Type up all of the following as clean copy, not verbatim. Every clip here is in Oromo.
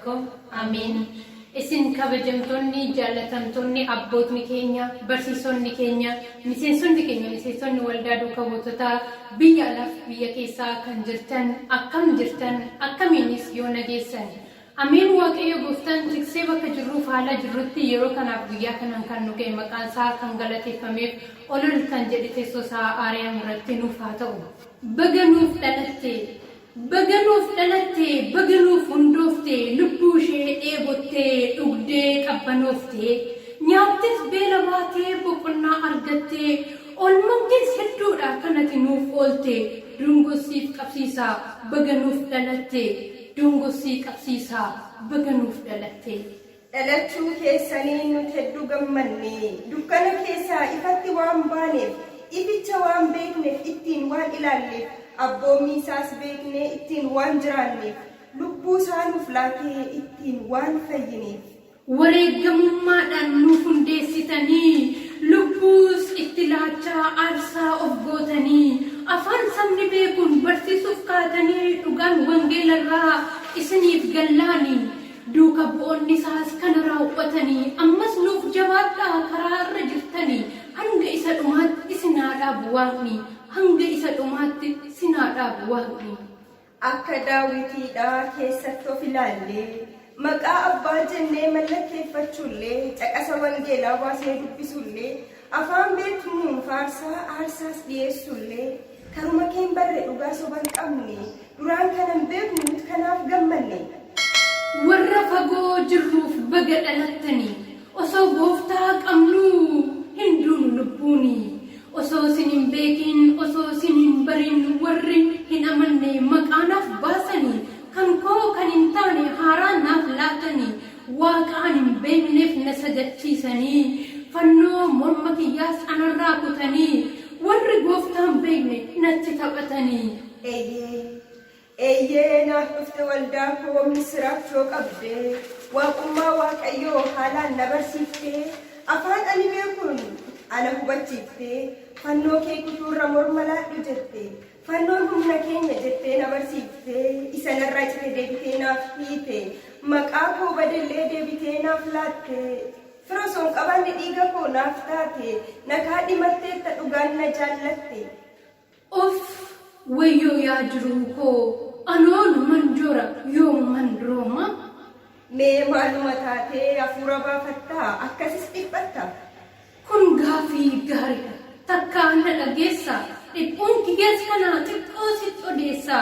tokko. Ameen. Isin kabajamtoonni jaalatamtoonni abbootni keenya barsiisonni keenya miseensonni waldaa duukaa buutotaa biyya alaaf biyya keessaa kan jirtan akkamiinis yoo nageessan. Ameen waaqayyo gooftaan tiksee bakka jirruuf haala jirrutti yeroo kanaaf guyyaa kanaan kan nu ga'e maqaan isaa kan galateeffameef olol kan jedhe teessoo isaa aariyaan irratti nuuf haa ta'u. Baga nuuf dhalatte baga nuuf hundoofte lubbuu ishee dheebottee dhugdee qabbanoofte nyaattis beela baatee boqonnaa argattee oolmangees hedduudha kanatti nuuf oolte dungossiif qabsiisaa baga nuuf dhalatte dungossii qabsiisaa baga nuuf dhalatte. Dhalachuu keessanii nuti hedduu gammanne dukkana keessaa ifatti waan baaneef ificha waan beekneef ittiin waan ilaalleef abboommii isaas beeknee ittiin waan jiraanneef lubbuu isaa nuuf laatee ittiin waan fayyineef. Wareegamummaadhaan nuuf hundeessitanii lubbuus itti laachaa aarsaa of gootanii afaan sabni beekuun barsiisuuf kaatanii dhugaan wangeelarraa isiniif gallaanii duuka bu'oonni isaas kana raawwatanii ammas nuuf jabaadhaa karaa irra jirtanii hanga isa dhumaatti isin haa dhaabu waaqni. Hanga isa dhumaatti isin haa dhaabu waaqni. Akka daawitiidhaa keessatti of ilaallee maqaa abbaa jennee mallatteeffachuullee caqasa wangeelaa baasnee dubbisuullee afaan beeknuun faarsaa aarsaas dhiyeessuullee karuma keen barre dhugaa soban qabne duraan kanan beeknu nuti kanaaf gammanne. Warra fagoo jirruuf baga dhalattanii osoo gooftaa qabnuu hinduun lubbuuni. Osoo isin hin beekin osoo isin hin barin warri hin amanne maqaanaaf baasanii kan koo kan hin taane haaraa naaf laatanii waaqaan hin beekneef na sagachiisanii fannoo morma kiyyaas anarraa kutanii warri gooftaan beekne natti taphatanii. Eeyyee naaf dhufte waldaa koo misiraachoo qabdee waaqummaa waaqayyoo haalaan na barsiiftee afaan ani beekuun ana hubachiiftee fannoo kee kutuurra morma laadhu jettee fannoon humna keenya jettee na barsiiftee isa narraa cite deebitee naaf hiite maqaa koo badallee deebitee naaf laatte fira osoon qabaanne dhiiga koo naaf taate nakaa dhimatteetta dhugaan na jaallatte. Of wayyoo yaa jiruu koo anoon manjoora yooman rooma. Mee maaluma taatee hafuura baafattaa akkasis dhiphatta. Kun gaafii gaariidha. Takkaa na dhageessa. Dhiphuun kiyyaas kana xiqqoo sitti odeessa.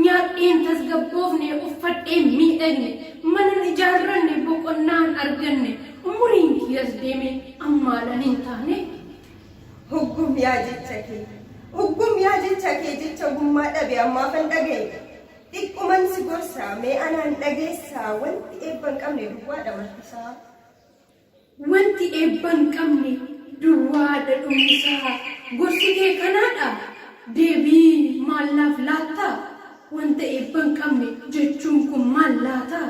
Nyaadheen tasgabboofne uffadheen miidhagne. Mana ijaarranne boqonnaan arganne. Umuriin kiyyaas deeme ammaalan hin taane. Huggum yaa jecha kee jecha ogummaa dhabe ammaafan dhagaye. Xiqquman si gorsaa mee anaan dhageessaa wanti eebban qabne duwwaadha martisaa. Wanti eebban qabne duwwaadha dhumisaa gorsi kee kanaadha deebii maallaaf laata wanta eebban qabne jechuun kun maal laata.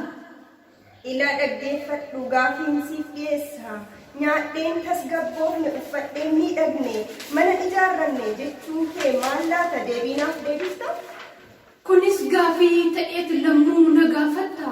Ilaa dhaggeeffadhu gaafiin siif dhiyeessaa nyaadheen tasgabboofne uffadheen miidhagne mana ijaarranne jechuun kee maal laata deebiinaaf deebifta. Kunis gaafii ta'eet lammuu na gaafatta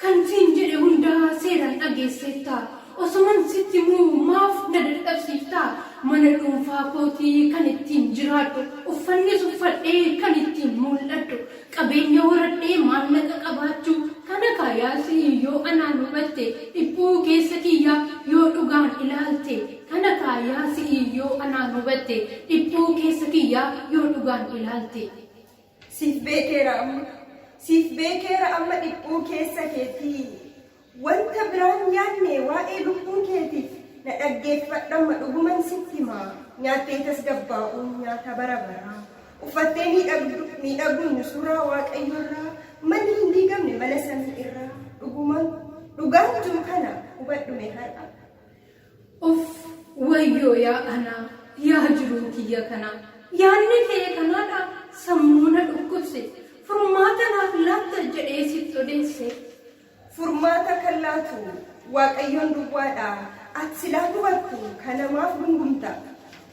kan siin jedhe hundaa seeraan dhageessetta. Osoman sitti muu maaf na dadhabsiifta mana dhuunfaa kootii kan ittiin jiraadhu uffannis uffadhee kan ittiin mul'adhu qabeenya horadhee maallaqa qabaachuu kana kaayaasii yoo anaan hubatte dhibbuu keessa kiyyaa yoo dhugaan ilaalte kana kaayaasii yoo anaan hubatte dhibbuu keessa kiyyaa yoo dhugaan ilaalte. Siif beekeera amma dhibbuu keessa keetii. Wanta biraan nyaanne waa'ee lubbuun keetiif na dhaggeeffadhamma dhuguman sitti himaa nyaattee tasgabbaa'uun nyaata bara baraa uffattee miidhaguun suuraa waaqayyoorraa manni hin diigamne mana samii irraa dhugaan jiru kana hubadhume har'a. Of wayyoo yaa anaa yaa jiruu kiyya kanaa yaanni kee kanaadha sammuu na dhukkubse furmaata naaf laatta jedhee sitti odeesse. Furmaata kan laatu waaqayyoon duwwaadha ati silaa hubattu kanamaaf gungumta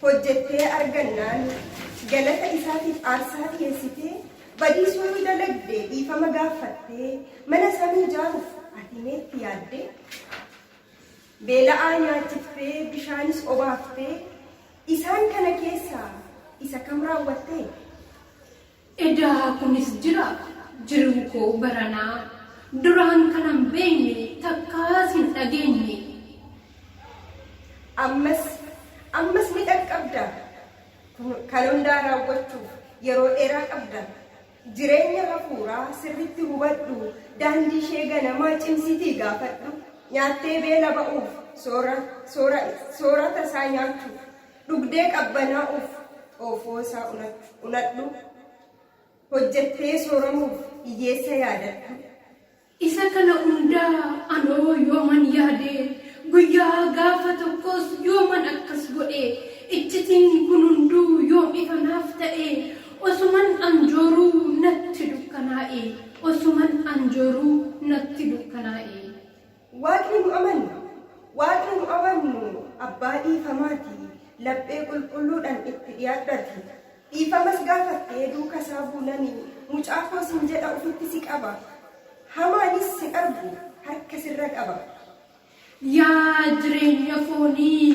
hojjettee argannaan galata isaatiif aarsaa dhiyeessitee badiisuu dalagdee dhiifama gaafattee mana samii ijaaruuf ati meetti yaadde beela'aa nyaachiftee bishaanis obaaftee isaan kana keessaa isa kam raawwattee? Edaa kunis jira jiruu koo baranaa duraan kanan beekne takkaas hin dhageenye. Ammas ni dhaqqabda kan hundaa raawwachuuf yeroo dheeraa qabda. Jireenya hafuuraa sirriitti hubadhu daandii ishee ganamaa cimsitii gaafadhu. Nyaattee beela ba'uuf soorata isaa nyaachuuf dhugdee qabbanaa'uuf xoofoo isaa unadhu. Hojjettee sooramuuf hiyyeessa yaadadhu. Isa kana hundaa anoo yooman yaade guyyaa gaafa tokkos yooman akkas godhe iccitiin kun hunduu yoom ifa naaf ta'e osuman anjooruu natti dukkanaa'e osuman anjooruu natti dukkanaa'e. Waaqni nu amannu abbaa dhiifamaati laphee qulqulluudhaan itti dhiyaadhati. Dhiifamas gaafattee duuka isaa buunanii mucaa koo sin jedha ofitti si qaba. Hamaanis si argu harka sirra qaba. Yaa jireenya foonii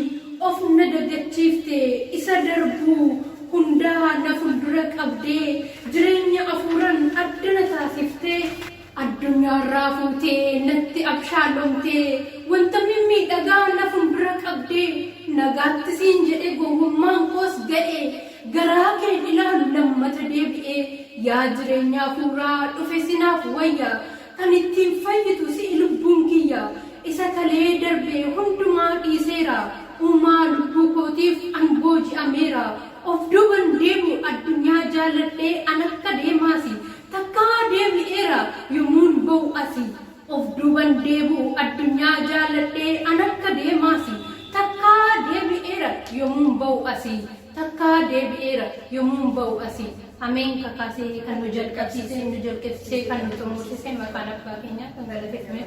of na dagachiifte isa darbuu hundaa na fuuldura qabdee jireenya afuuran addana taasiftee addunyaarraa fuutee natti abshaalomtee wanta mimmiidhagaa na fuuldura qabdee nagaatti siin jedhe gowwummaan koos ga'e garaa kee ilaalu lammata deebi'ee yaa jireenya afuuraa dhufe sinaaf wayya kan ittiin fayyitu si lubbuun kiyya isa kalee darbee hundumaa dhiiseera uumaa lubbuu kootiif an booji'ameera of duuban deebu addunyaa jaalladhee an akka deemaasi takkaa deebi'eera yommuun ba'u asi of duuban deebu addunyaa jaalladhee an akka deemaasi takkaa deebi'eera yommuun ba'u asi takkaa deebi'eera yommuun ba'u asi. Ameen kakasih kan nu jalqabsiisee kan nu xumursise maqaan abbaa keenyaa kan galateeffame